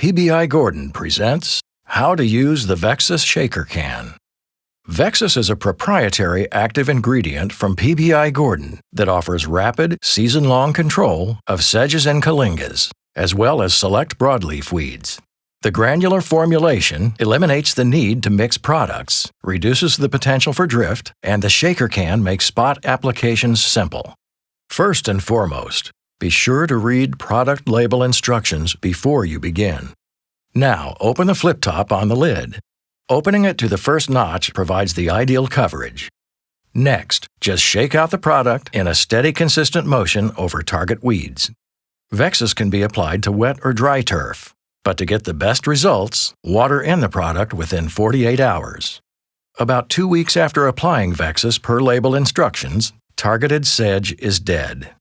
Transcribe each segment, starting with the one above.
PBI-Gordon presents How to Use the Vexis Shaker Can. Vexis is a proprietary active ingredient from PBI-Gordon that offers rapid, season-long control of sedges and Kyllingas, as well as select broadleaf weeds. The granular formulation eliminates the need to mix products, reduces the potential for drift, and the shaker can makes spot applications simple. First and foremost, be sure to read product label instructions before you begin. Now, open the flip top on the lid. Opening it to the first notch provides the ideal coverage. Next, just shake out the product in a steady, consistent motion over target weeds. Vexis can be applied to wet or dry turf, but to get the best results, water in the product within 48 hours. About 2 weeks after applying Vexis per label instructions, targeted sedge is dead.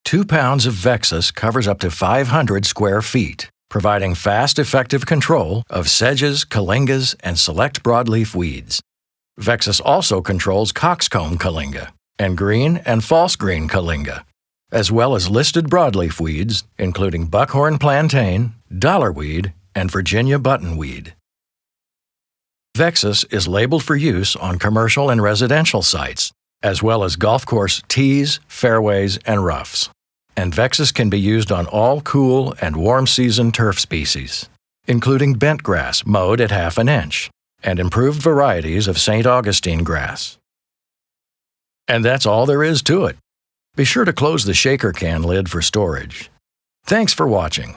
2 pounds of Vexis covers up to 500 square feet, providing fast, effective control of sedges, Kyllingas, and select broadleaf weeds. Vexis also controls cockscomb Kyllinga and green and false green Kyllinga, as well as listed broadleaf weeds, including buckhorn plantain, dollarweed, and Virginia buttonweed. Vexis is labeled for use on commercial and residential sites, as well as golf course tees, fairways, and roughs. And Vexis can be used on all cool and warm season turf species, including bent grass mowed at 1/2 inch, and improved varieties of St. Augustine grass. And that's all there is to it. Be sure to close the shaker can lid for storage. Thanks for watching.